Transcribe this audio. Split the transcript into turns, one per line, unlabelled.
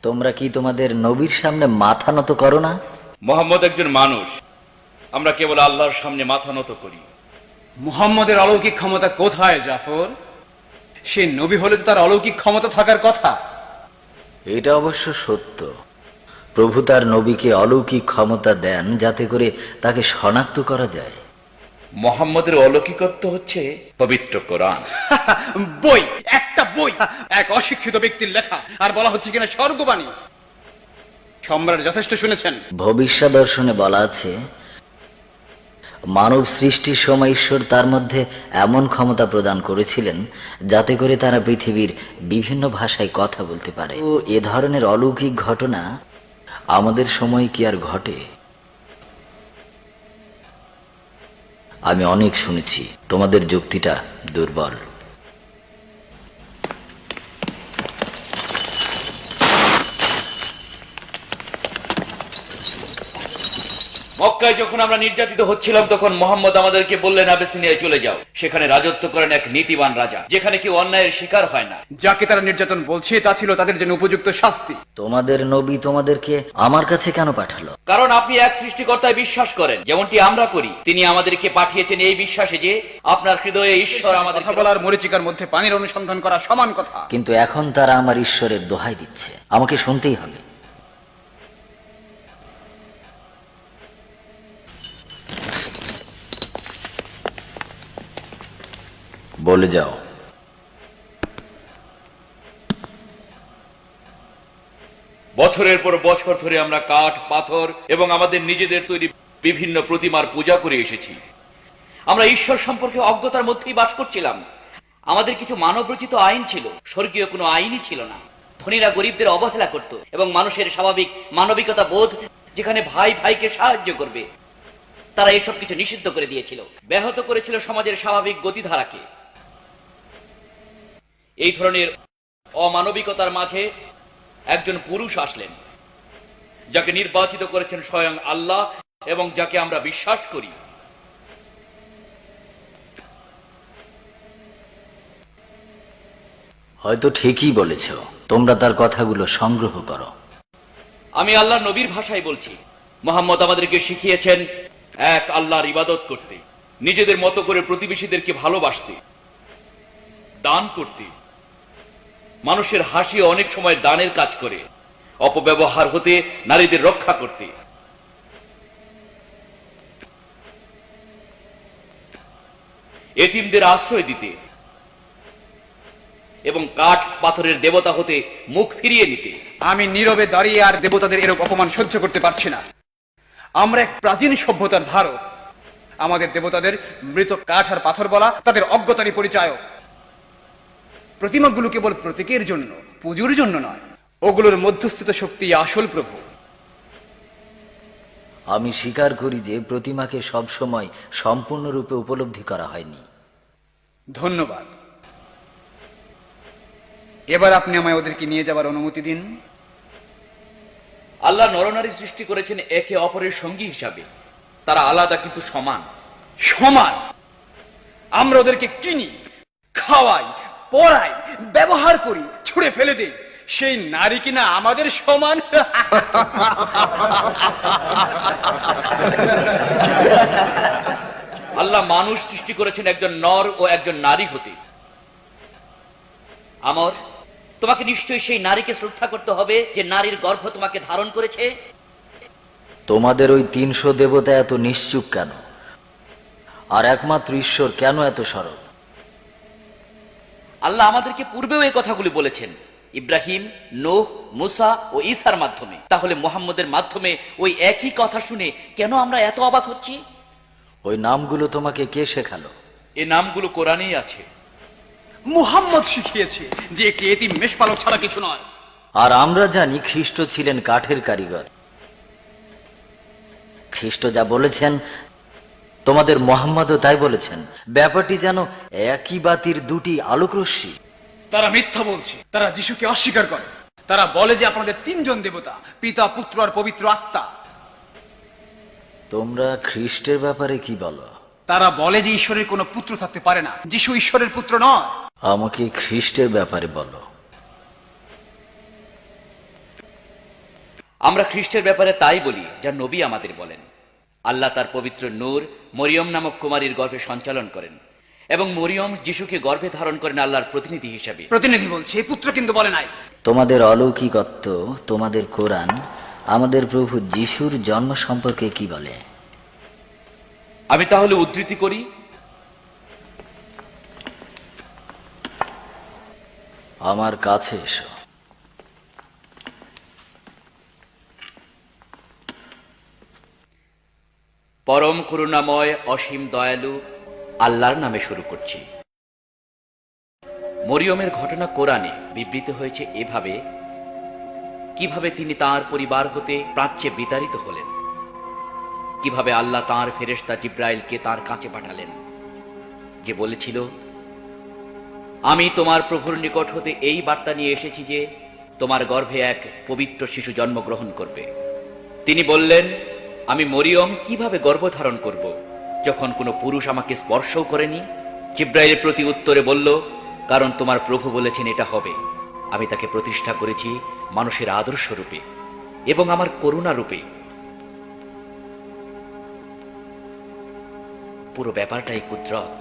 তোমরা কি তোমাদের নবীর সামনে মাথা নত করো না?
মোহাম্মদ একজন মানুষ, আমরা কেবল আল্লাহর সামনে মাথা নত করি।
মুহাম্মদের অলৌকিক ক্ষমতা কোথায় জাফর? সে নবী হলে তো তার অলৌকিক ক্ষমতা থাকার কথা।
এটা অবশ্য সত্য। প্রভু তার নবীকে অলৌকিক ক্ষমতা দেন যাতে করে তাকে শনাক্ত করা যায়।
মোহাম্মদের অলৌকিকত্ব হচ্ছে পবিত্র কোরআন।
বই, একটা বই, এক অশিক্ষিত ব্যক্তির লেখা, আর বলা হচ্ছে কিনা স্বর্গবাণী। সম্রাট যথেষ্ট শুনেছেন।
ভবিষ্যৎ দর্শনে বলা আছে, মানব সৃষ্টির সময় ঈশ্বর তার মধ্যে এমন ক্ষমতা প্রদান করেছিলেন যাতে করে তারা পৃথিবীর বিভিন্ন ভাষায় কথা বলতে পারে। তো এ ধরনের অলৌকিক ঘটনা আমাদের সময় কি আর ঘটে? আমি অনেক শুনেছি, তোমাদের যুক্তিটা দুর্বল।
মক্কায় যখন আমরা নির্যাতিত হচ্ছিলাম তখন মোহাম্মদ আমাদেরকে বললেন, আবিসিনিয়ায় চলে যাও, সেখানে রাজত্ব করেন এক নীতিবান রাজা, যেখানে কেউ অন্যায়ের শিকার হয় না।
যাকে তারা নির্যাতন বলছে তা ছিল তাদের জন্য উপযুক্ত শাস্তি।
তোমাদের নবী তোমাদেরকে আমার কাছে কেন পাঠালো?
কারণ আপনি এক সৃষ্টিকর্তায় বিশ্বাস করেন, যেমনটি আমরা করি। তিনি আমাদেরকে পাঠিয়েছেন এই বিশ্বাসে যে আপনার হৃদয়ে ঈশ্বর আমাদের
কথা বলার মরিচিকার মধ্যে পানির অনুসন্ধান করা সমান কথা।
কিন্তু এখন তারা আমার ঈশ্বরের দোহাই দিচ্ছে, আমাকে শুনতেই হবে। বলে যাও।
বছরের পর বছর ধরে আমরা কাঠ, পাথর এবং আমাদের নিজেদের তৈরি বিভিন্ন প্রতিমার পূজা করে এসেছি। আমরা ঈশ্বর সম্পর্কে অজ্ঞতার মধ্যেই বাস করছিলাম। আমাদের কিছু মানবরচিত আইন ছিল, স্বর্গীয় কোনো আইনই ছিল না। ধনীরা গরিবদের অবহেলা করত এবং মানুষের স্বাভাবিক মানবিকতা বোধ, যেখানে ভাই ভাইকে সাহায্য করবে, তারা এসব কিছু নিষিদ্ধ করে দিয়েছিল, ব্যাহত করেছিল সমাজের স্বাভাবিক গতিধারাকে। এই ধরনের অমানবিকতার মাঝে একজন পুরুষ আসলেন, যাকে নির্বাচিত করেছেন স্বয়ং আল্লাহ এবং যাকে আমরা বিশ্বাস করি।
হয়তো ঠিকই বলেছ, তোমরা তার কথাগুলো সংগ্রহ করো।
আমি আল্লাহর নবীর ভাষায় বলছি। মুহাম্মদ আমাদেরকে শিখিয়েছেন এক আল্লাহর ইবাদত করতে, নিজেদের মতো করে প্রতিবেশীদেরকে ভালোবাসতে, দান করতে। মানুষের হাসি অনেক সময় দানের কাজ করে, অপব্যবহার হতে নারীদের রক্ষা করতে। এতিমদের আশ্রয় দিতে এবং কাঠ পাথরের দেবতা হতে মুখ ফিরিয়ে নিতে।
আমি নীরবে দাঁড়িয়ে আর দেবতাদের এরূপ অপমান সহ্য করতে পারছি না। আমরা এক প্রাচীন সভ্যতার ধারক। আমাদের দেবতাদের মৃত কাঠ আর পাথর বলা তাদের অজ্ঞতারই পরিচায়ক। প্রতিমাগুলো কেবল প্রতীকের জন্য, পুজোর জন্য নয়। ওগুলোর মধ্যস্থিত শক্তি আসল প্রভু।
আমি স্বীকার করি যে প্রতিমাকে সবসময় সম্পূর্ণরূপে উপলব্ধি করা হয়নি।
ধন্যবাদ। এবার আপনি আমায় ওদেরকে নিয়ে যাবার অনুমতি দিন।
আল্লাহ নরনারী সৃষ্টি করেছেন একে অপরের সঙ্গী হিসাবে। তারা আলাদা কিন্তু সমান।
সমান? আমরা ওদেরকে কিনি, খাওয়াই, পড়াই, ব্যবহার করি, ছুঁড়ে ফেলে দিই। সেই নারী কিনা আমাদের সমান?
আল্লাহ মানুষ সৃষ্টি করেছেন একজন নর ও একজন নারী হতে। আমর, তোমাকে নিশ্চয়ই সেই নারীকে শ্রদ্ধা করতে হবে যে নারীর গর্ভ তোমাকে ধারণ করেছে।
তোমাদের ওই 300 দেবতা এত নিশ্চুপ কেন? আর একমাত্র ঈশ্বর কেন এত সরব?
আল্লাহ আমাদেরকে পূর্বেও এই কথাগুলি বলেছেন, ইব্রাহিম, নূহ, মুসা ও ঈসার মাধ্যমে। তাহলে মুহাম্মদের মাধ্যমে ওই একই কথা শুনে কেন আমরা এত অবাক হচ্ছি?
ওই নামগুলো তোমাকে কে শেখালো?
এই নামগুলো কোরআনেই আছে।
মুহাম্মদ শিখিয়েছে যে একটি এতিম মেষপালক ছাড়া কিছু নয়।
আর আমরা জানি খ্রিস্ট ছিলেন কাঠের কারিগর। খ্রিস্ট যা বলেছেন তোমাদের মুহাম্মদও তাই বলেছেন। ব্যাপারটি যেন একই বাতির দুটি আলোকরশ্মি।
তারা মিথ্যা বলছে। তারা যিশুকে অস্বীকার করে। তারা বলে যে আপনাদের 3 জন দেবতা, পিতা, পুত্র আর পবিত্র আত্মা।
তোমরা খ্রিস্টের ব্যাপারে কি বলো?
তারা বলে যে ঈশ্বরের কোনো পুত্র থাকতে পারে না, যিশু ঈশ্বরের পুত্র নয়।
আমাকে খ্রিস্টের ব্যাপারে বলো।
আমরা খ্রিস্টের ব্যাপারে তাই বলি যা নবী আমাদের বলেন। আল্লাহ তার পবিত্র নূর মরিয়ম নামক কুমারীর গর্ভে সঞ্চালন করেন এবং মরিয়ম যিশুকে গর্ভে ধারণ করেন আল্লাহর প্রতিনিধি হিসাবে।
প্রতিনিধি বলছে, পুত্র কিন্তু বলে নাই।
তোমাদের অলৌকিকত্ব, তোমাদের কোরআন আমাদের প্রভু যিশুর জন্ম সম্পর্কে কি বলে?
আমি তাহলে উদ্ধৃতি করি,
আমার কাছে এসো।
পরম করুণাময় অসীম দয়ালু আল্লাহর নামে শুরু করছি। মরিয়মের ঘটনা কোরআনে বিবৃত হয়েছে এভাবে, কিভাবে তিনি তার পরিবার হতে প্রাচ্যে বিতাড়িত হলেন, কিভাবে আল্লাহ তাঁর ফেরেশতা জিব্রাইলকে তার কাছে পাঠালেন, যে বলেছিল, আমি তোমার প্রভুর নিকট হতে এই বার্তা নিয়ে এসেছি যে তোমার গর্ভে এক পবিত্র শিশু জন্মগ্রহণ করবে। তিনি বললেন, আমি মরিয়ম কিভাবে গর্ভধারণ করব, যখন কোনো পুরুষ আমাকে স্পর্শও করেনি? জিব্রাইলের প্রতি উত্তরে বলল, কারণ তোমার প্রভু বলেছেন এটা হবে। আমি তাকে প্রতিষ্ঠা করেছি মানুষের আদর্শ রূপে এবং আমার করুণা রূপে। পুরো ব্যাপারটাই কুদরত।